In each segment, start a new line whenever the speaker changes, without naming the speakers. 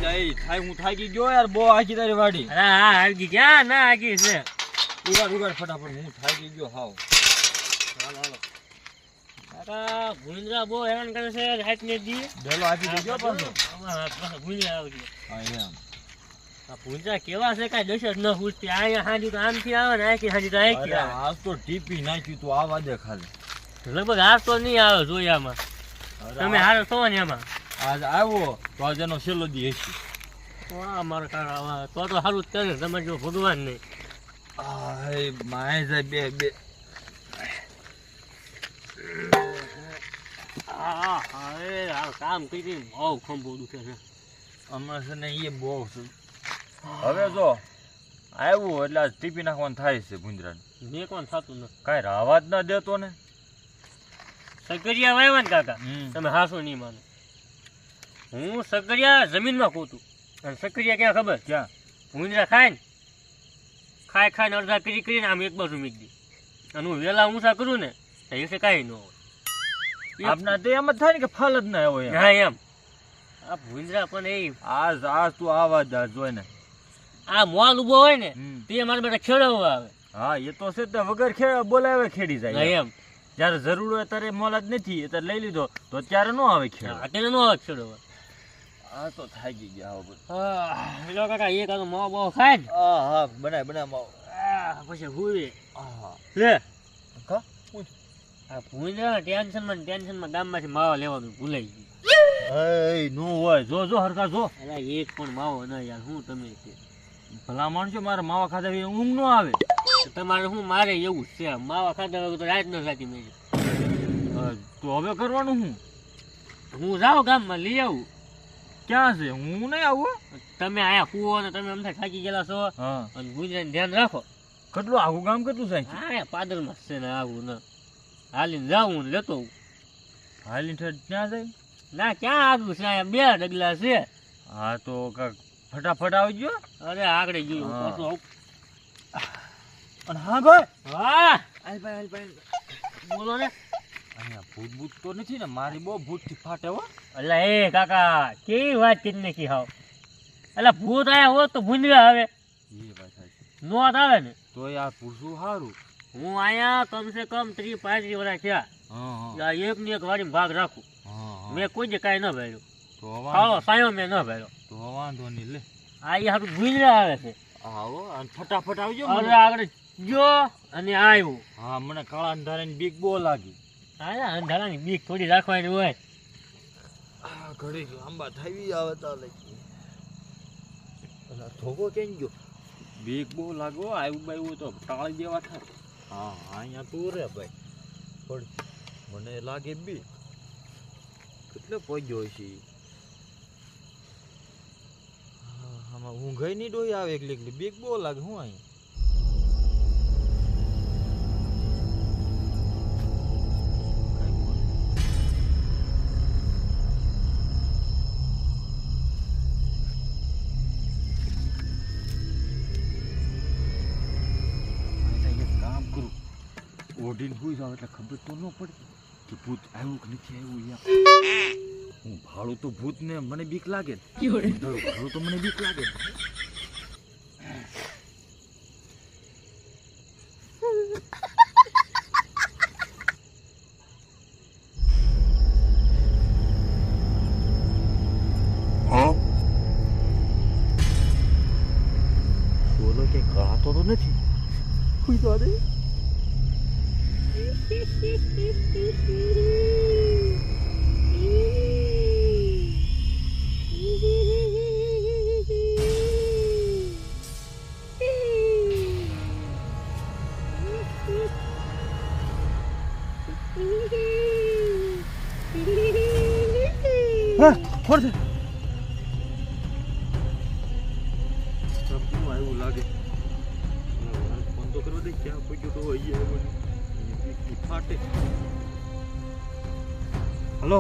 જાય થાય હું થાકી ગયો યાર બહુ આખી તારી વાડી
અરે હા આગી ક્યાં ના આગી છે
ઉગાડ ફટાફટ હું થાકી ગયો હાવ
હાલો હાલો કાકા ભૂંદરા બહુ હેરાન કરે છે હાથ ને દી
ડેલો આપી દેજો પાછો
અમારા ભૂંદરા આવજો
હા એમ
આ ભૂંદરા કેવા છે કાંઈ દશ જ ન પૂછતી અહીંયા હાજી તો આમથી આવે ને આખી હાજી તો આખી આવે
આજ તો ટીપી નાખ્યું તું આવા દે ખાલી
લગભગ આજ તો નહીં આવે જોયામાં તમે હારો છો ને એમાં
આજ આવ્યો તો આજ એનો છેલ્લો દી હશે
વાહ મારા કાકા તો તો સારું જ કરે તમે જો ભગવાન નહીં
માય જાય બે
કામ કરી બહુ ખંભો દુખે છે
હમણાં છે ને એ બહુ છે હવે જો આવ્યું એટલે આજ ટીપી નાખવાનું થાય છે ભૂંજરાને
મેં કોણ થતું નથી
કાંઈ રાવા જ ના દેતો ને
સગરિયા વાવ્યા ને કાકા તમે હાસો નહીં માનો હું સગરિયા જમીનમાં કૂતું અને સગરિયા ક્યાં ખબર
ક્યાં
ભૂંજરા ખાય ને ખાઈને અડધા કરીને આમ એક બાજુ મૂકી દી અને હું વેલા ઊંચા કરું ને તો એ કાંઈ ન હોય
આપના તો એમ જ થાય ને કે ફળ જ ના હોય
હા એમ આ ભૂંજરા પણ એ
આજ તું આવા જ જોઈ ને
આ મોલ ઉભો હોય ને તે મારા બેટા ખેડવવા આવે
હા એ તો છે વગર બોલાવે ખેડી જાય
એમ
જયારે જરૂર હોય ત્યારે મોલ જ નથી ત્યારે લઈ લીધો તો ત્યારે ન આવે ખેડ
અત્યારે ન આવે ખેડવવા
આ તો થાકી ગયા હવે
પેલો કાકા એક આ માવો બાવો ખાય ને
હા બનાય માવો
પછી હુઈ
હા
લે
કા
આ ભૂંજરા ટેન્શનમાં ગામમાંથી માવા લેવાનું ભૂલાઈ
એ નો હોય જો હરખા જો
અરે એક પણ માવો ના યાર હું તમે
ભલા માણસો મારે માવા ખાધા ઊંઘ નો આવે
તમારે હું મારે એવું છે માવા ખાધા વગર તો રાત ન થતી મેં
તો હવે કરવાનું
હું જાઉં ગામમાં લઈ આવું
ક્યાં છે હું નહીં આવું
તમે આયા કુવો ને તમે અમથા થાકી ગયેલા છો અને ગુજરાત ધ્યાન રાખો
કેટલું આખું ગામ કેટલું છે
હા પાદરમાં છે ને આવું ને હાલીને જાઉં ને લેતો
હાલીને ક્યાં જાય
ના ક્યાં આગળ છે અહીંયા 2 ડગલા છે
હા તો ફટાફટ આવી ગયો
અરે આગળ ગયું
અને હા ભાઈ
હા
હાલ ભાઈ
બોલો ને
અહીંયા ભૂત તો નથી ને મારી બહુ ભૂત થી ફાટે હો
અલા એ કાકા કેવી વાત કરી નાખી હાવ અલા ભૂત આયા હોત તો ભૂંજરા આવે
એ વાત સાચી
નોટ આવે ને
તો યાર પૂછવું સારું
હું અહીંયા કમસે કમ 30-35 વર્ષ થયા એક ને એક વાળી ભાગ રાખું મેં કોઈ જે કાંઈ ન ભર્યું
તો
કાળો સાયો મેં ન ભર્યો
તો વાંધો નહીં લે
આ હારું ભૂંજરા આવે છે
આવો અને ફટાફટ આવજો
આગળ જો અને આવ્યું
હા મને કાળા અંધારાની બીક બહુ લાગી
અંધારાની બીક થોડી રાખવાની હોય
ઘડી આંબા થાવી આવે તો લઈ ધોકો કેમ ગયો બીક બહુ લાગો આવ્યું બાયું તો ટાળી દેવા થાય હા અહીંયા તું રે ભાઈ પણ મને લાગે બીક કેટલો પહોંચ્યો છે આમાં ઊંઘાઈ નહીં ડોઈ આવે એકલી બીક બહુ લાગે હું અહીંયા ઓઢીને સુઈ જાવ એટલે ખબર તો ન પડતી કે ભૂત આવ્યું કે નથી આવ્યું યાર હું ભાડું તો ભૂત ને મને બીક લાગે ભાડું તો મને બીક લાગે બોલો કે કળાતો તો નથી સુઈ જાવ દે કોણ છે એવું લાગે ફોન તો કરવા દે ક્યાં પહોંચ્યો તો અહીંયા ફાટે હલો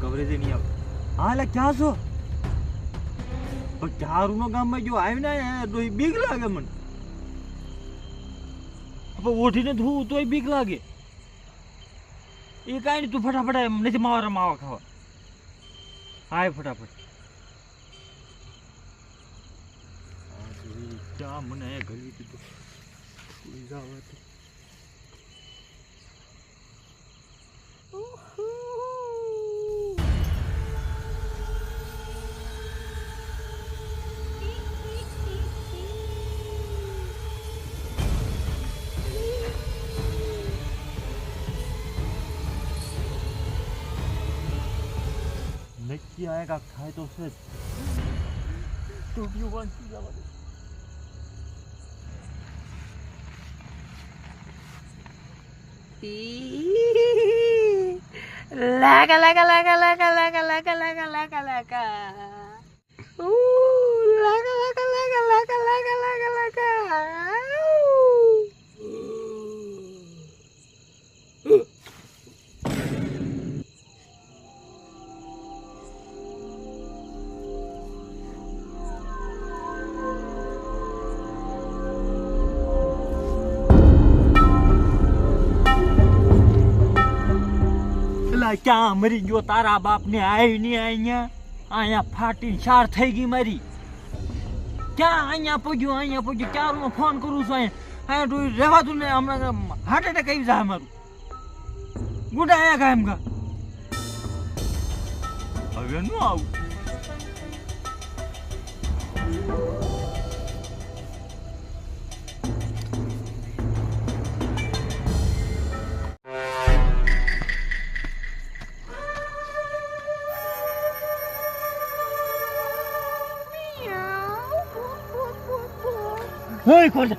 કવરેજ નહીં આવે હા એટલે ક્યાં છો પણ ચારું નો ગામમાં જો આવી ને તો બીક લાગે મને ઓઠીને ધોવું તોય બીક લાગે એ કાંઈ નહીં, તું ફટાફટ આય, નથી માવા ખાવા. હાય ફટાફટ. ક્યાં મને અહીંયા ગળવી દીધું. સુઈ જાવ તો. નક્કી આયા કાંક થાય તો છે જ. ટોપિયું વાંચી જવા દે.
Laga laga laga laga laga laga laga laga laga. Laga laga laga laga laga laga laga.
ક્યાં મરી ગયો તારા બાપ ને? આવી નહીં અહીંયા, અહીંયા ફાટીને ચાર થઈ ગઈ મારી. ક્યાં અહીંયા પૂગ્યું ક્યાં હું ફોન કરું છું? અહીંયા તું રહેવાતું ને, હમણાં હાર્ટ એટેક આવી જાય મારું. ગુડા આયા કા એમ કા હવે ન આવું. Hey, corta.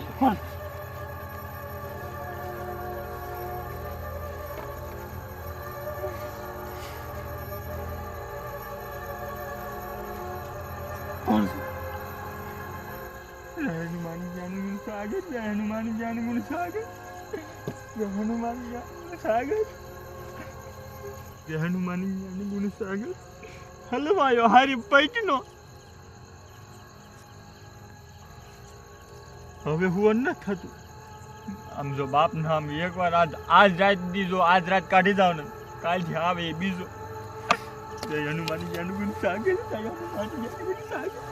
Hनुमान ज्ञान गुण सागर, हनुमान ज्ञान गुण सागर, हनुमान ज्ञान सागर, हनुमान ज्ञान गुण सागर. हलवायो हारी पैटनो. હવે હું ન થતું. આમ જો બાપ નામ એકવાર આજ રાત દીજો, આજ રાત કાઢી જાવ ને, કાલથી આવે એ બીજો. જય હનુમાન જ્ઞાન ગુણ સાગર, જય હનુમાન જ્ઞાન ગુણ સાગર.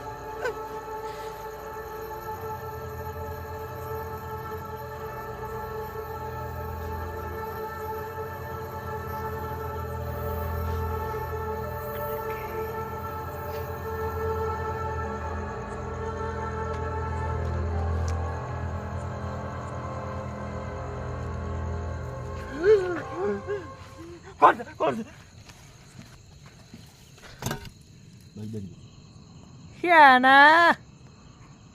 क्या ना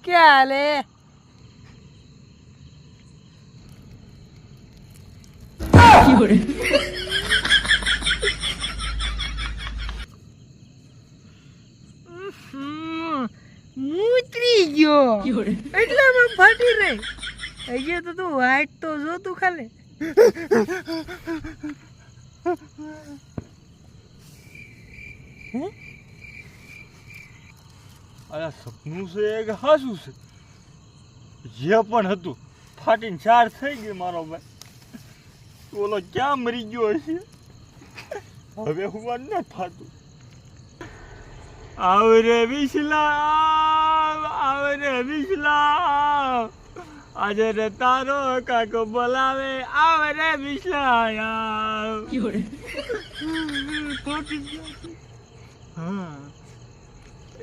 क्या ले મૂતરી ગયો એટલામાં ફાટી રહી. અહીંયા તો તું વાઈટ તો જો તું ખાલી.
આ સપનું છે કે હાસું છે? જે પણ હતું ફાટીને ચાર થઈ ગઈ મારો ભાઈ. ઓલો ક્યાં મરી ગયો હશે? હવે હું ન થાતું. આવરે વિસલા આજે રે તારો કાકો બોલાવે. આવરે વિસલા હા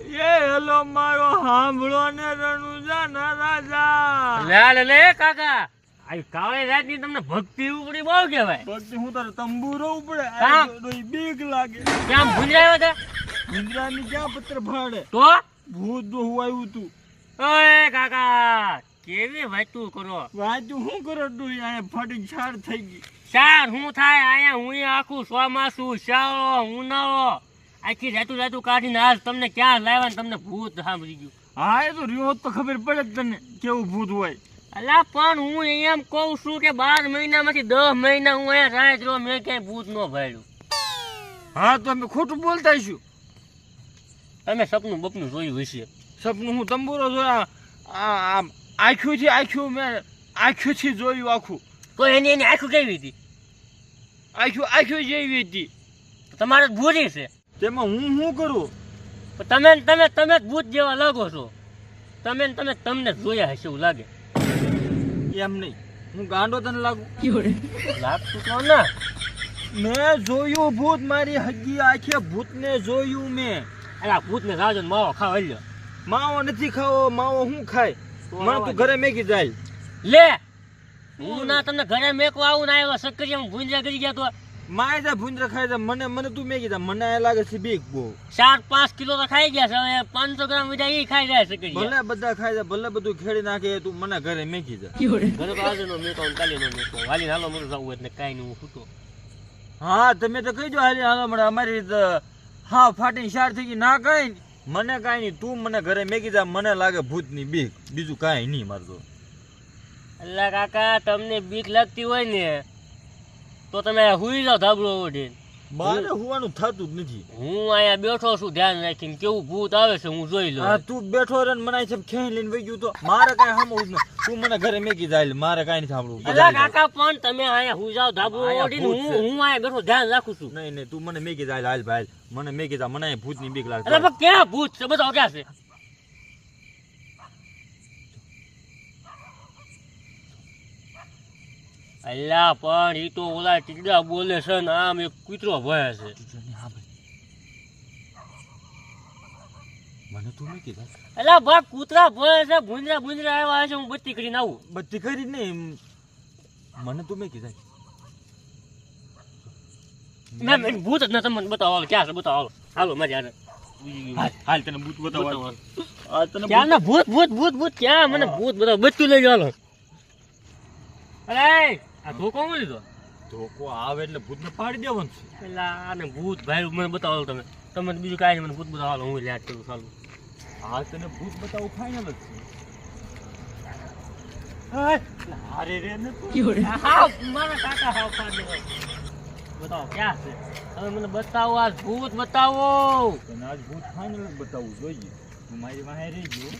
એ હેલો મારો સાંભળો ને રણુજા ના રાજા.
લે કાકા, આ કાળે રાતની તમને ભક્તિ ઉપડી બહુ કહેવાય.
ભક્તિ હું તારે તંબુરો ઉપડે. બીક લાગે.
કેમ ભૂંજરાયો હતા?
ભૂંજરાની ક્યાં પત્ર ભાડે
તો
ભૂત દોહું આવ્યું તું.
ઓય કાકા, કેવી વાતું કરો?
વાતું શું કરો તું? અહીંયા ફાટી છાડ થઈ ગઈ.
ચાર શું થાય અહીંયા? હું આખું ચોમાસું, શાળો, ઉનાળો આખી રાતું કાઢીને આજ તમને ક્યાં લાવ્યા ને તમને ભૂત સાંભળી ગયું.
હા એ તો રહ્યો તો ખબર પડે જ તને કેવું ભૂત હોય.
અલા પણ હું એમ કઉ છું કે 12 મહિનામાંથી 10 મહિના હું અહીંયા રાત રહ્યો, મેં ક્યાંય ભૂત ન ભાડ્યું.
હા તો અમે ખોટું બોલતા છું.
તમે સપનું બપનું જોયું હશે.
સપનું હું તંબુરો જોયા, આંખોથી મેં આંખોથી જોયું આખું.
તો એની આંખું કેવી હતી?
આખું જેવી હતી.
તમારે જ ભૂરી છે.
તેમાં હું શું કરું?
પણ તમે જ ભૂત જેવા લાગો છો. તમને જ જોયા હશે એવું લાગે.
એમ નહીં, હું ગાંડો તને લાગુ?
લાગતું તો ના.
મેં જોયું ભૂત, મારી હગી આંખે ભૂતને જોયું મેં.
અલા ભૂતને રાજો ને માવો ખાવા લ્યો.
માવો નથી ખાવો, માવો શું ખાય? મને તું ઘરે મેગી જાય.
લે હું ના તમને ઘરે મેકવા આવું ના આવ્યો સક્કરિયા ભૂંજરા કરી ગયા તો
માય જા ભૂંજરા ખાય જા, મને તું મેગી જા. મને આ લાગે છે બીક બહુ.
4-5 કિલો તો ખાઈ ગયા છે. હવે 500 ગ્રામ મીઠા એ ખાઈ જાય સક્કરિયા.
ભલે બધા ખાય જા, ભલે બધું ખેડી નાખે, તું મને ઘરે મેગી જા.
ઘરે તો આજે નો મેકો ને કાલે નો મેકો. વાલી હાલો મોટું જવું એટલે કાઈ નહીં હું ફૂટો.
હા તમે તો કહી દો હાલી હાલો મળે. અમારી હા ફાટીને શાર થઈ ગઈ ના કઈ મને કાંઈ નહીં. તું મને ઘરે મેગી જા, મને લાગે ભૂતની બીક, બીજું કાંઈ નહીં મારતો.
અલ્લા કાકા તમને બીક લાગતી હોય ને તો તમે હુઈ જાઓ ધાબળો ઓઢીને.
બારે હોવાનું થતું જ નથી.
હું અહીંયા બેઠો છું ધ્યાન રાખીને કેવું ભૂત આવે છે હું જોઈ લઉં.
હા તું બેઠો રે મને છે ખેઈ લઈને વઈ ગયું તો મારે કાંઈ સાંભળવું જ નહીં. તું મને ઘરે મેગી જાય, મારે કાંઈ નહીં સાંભળવું.
અલ્લા કાકા પણ તમે અહીંયા હુઈ જાઓ ધાબળો ઓઢીને. હું અહીંયા બેઠો ધ્યાન રાખું છું.
નહીં તું મને મેગી જાય, હાલ ભાઈ મને મેગી જા. મને ભૂતની બીક લાગે.
અરે પણ ક્યાં ભૂત છે? બતાવો ક્યાં છે? અલ્લા પણ ઈ તો ઓલા ટીકડા બોલે છે ને આમ એક કૂતરો ભય છે.
મને તું મેગી જા.
અલ્લા બા કૂતરા ભય છે. ભૂંજરા આવ્યા છે. હું બત્તી કરીને આવું.
બત્તી કરી નહીં, મને તું મેગી જાય.
ના ભૂત જ ના. તમને બતાવો હાલો ક્યાં છે બતાવો હાલો મારી હારે.
હાલ તને ભૂત બતાવો.
ક્યાં ના ભૂત ક્યાં? મને ભૂત બતાવો. બચ્ચું લઈ જાઓ. અરે આ ધોકો કોણ લીધો?
ધોકો આવે એટલે ભૂતને પાડી દેવાનું છે.
પેલા આને ભૂત ભાઈ મને બતાવો. તમે બીજું કાંઈ નહીં. મને ભૂત બતાવો હાલો. હું યાદ કરું ચાલુ.
હા તને ભૂત બતાવું ફાઇનલ જ છે. અરે રે ને
હાવ મારા કાકા હાવ પાડ દેવાય. બતાવો ક્યાં છે? તમે મને બતાવો આ ભૂત બતાવો.
તને આજ ભૂત ફાઇનલ જ બતાવવું જોઈએ. તું મારી વાહે રહી ગયો.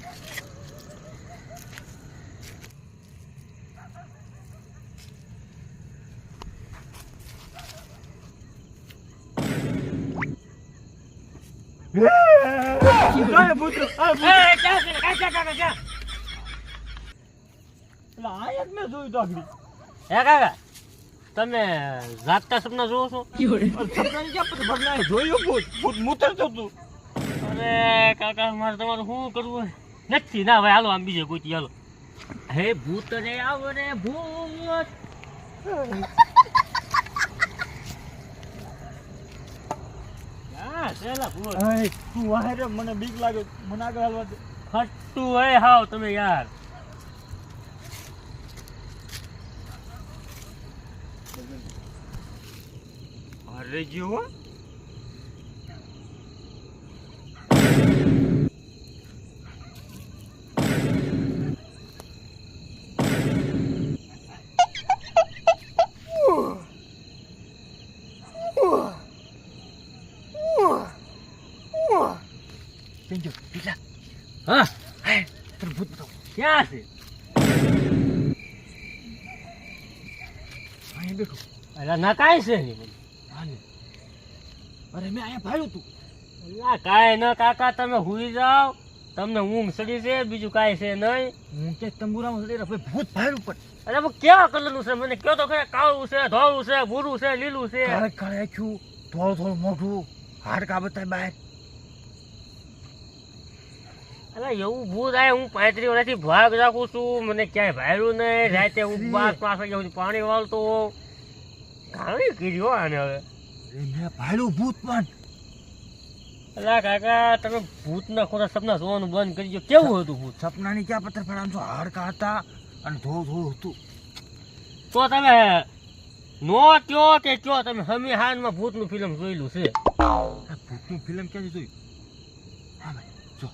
તમે જાગતા સપના જોવો છો?
જોયું ભૂત મૂતરતો તું.
અરે કાકા મારે તમારું શું કરવું નથી. ના ભાઈ હાલો આમ બીજે કોઈ હાલો. હે ભૂત રે આવો રે ભૂત.
તું વાહે રે, મને બીક લાગે. મને આગળ હાલવા દે.
ખટ્ટું હોય હાવ તમે યાર.
અરે જીવો
હા ભૂત બતાવો ક્યાં છે?
અહીંયા બેઠો.
અરે ના કાંઈ છે નહીં.
અરે મેં અહીંયા ભાડ્યું તું.
ના કાંઈ ન કાકા તમે હુઈ જાઓ. તમને ઊંઘ ચડી છે બીજું કાંઈ છે નહીં.
હું કે તંબુરામાં ચડી રહ્યો ભૂત ભાડ્યું પણ.
અરે પણ કેવા કલરનું છે? મને કયો તો ખરે. કાળું છે, ધોળું છે, ભૂરું છે, લીલું છે.
કાળે કાળે આખ્યું, થોડું મોઢું, હાડકા બતાય બહાર.
અરે એવું ભૂત આય. હું 35 વર્ષથી ભાગ રાખું છું. મને ક્યાંય ભાડ્યું નહીં. રાતે હું 5 વાગ્યા સુધી પાણી વાળતો હોઉં. ઘણી કીધું આને હવે.
મેં ભાડ્યું ભૂત પણ.
અલા કાકા તમે ભૂતના ખોટા સપના જોવાનું બંધ કરી દો. કેવું હતું ભૂત?
સપનાની ક્યાં પથ્થર પડ્યા? તો હાડકા હતા અને થોડું હતું.
તો તમે નો કયો કે કયો તમે હમી હાનમાં ભૂતનું ફિલ્મ જોયેલું છે?
ભૂતનું ફિલ્મ ક્યાંથી જોયું? હા ભાઈ જો.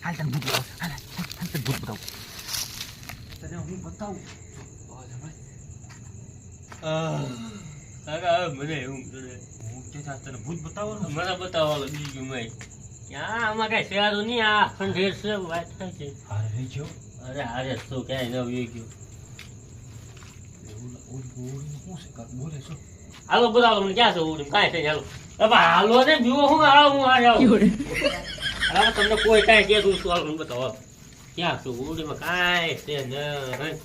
હાલ તને ભૂત બતાવું. હાલ તને ભૂત બતાવું. તને હું બતાવું.
કાકા મને એવું કરે.
હું કે તને ભૂત બતાવો ને.
મને બતાવો બીજું મેં ક્યાં આમાં કઈ શેરું નહીં. આ ખંડેર છે વાત થાય છે.
હારે રહી ગયો.
અરે હારે તો ક્યાંય ન વી ગયો. હાલો બોલાવો મને ક્યાં છે ઉડી કાંઈ થઈ હાલો હવે હાલો ને બીવો હું હાલો હું આવું હવે તમને કોઈ કાંઈ કહેતું છું હાલો મને બતાવો ક્યાં છું ઉડીમાં કાંઈ છે નહીં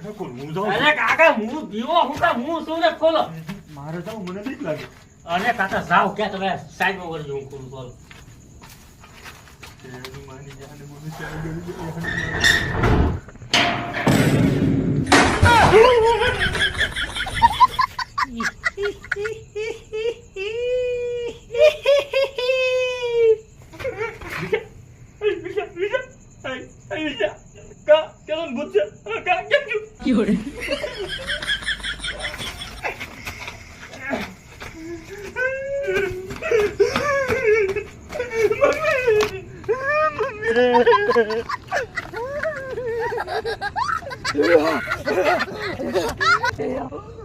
અરે કાકા હું બીવો હું કા હું શું ને ખોલો
મારે તો મને બીક લાગે.
અને કાકા જાવ ક્યાં તમે સાઈડમાં કરજો હું ખોલું બોલો
માની જાને મને ચાલી ગયું.
Yeah.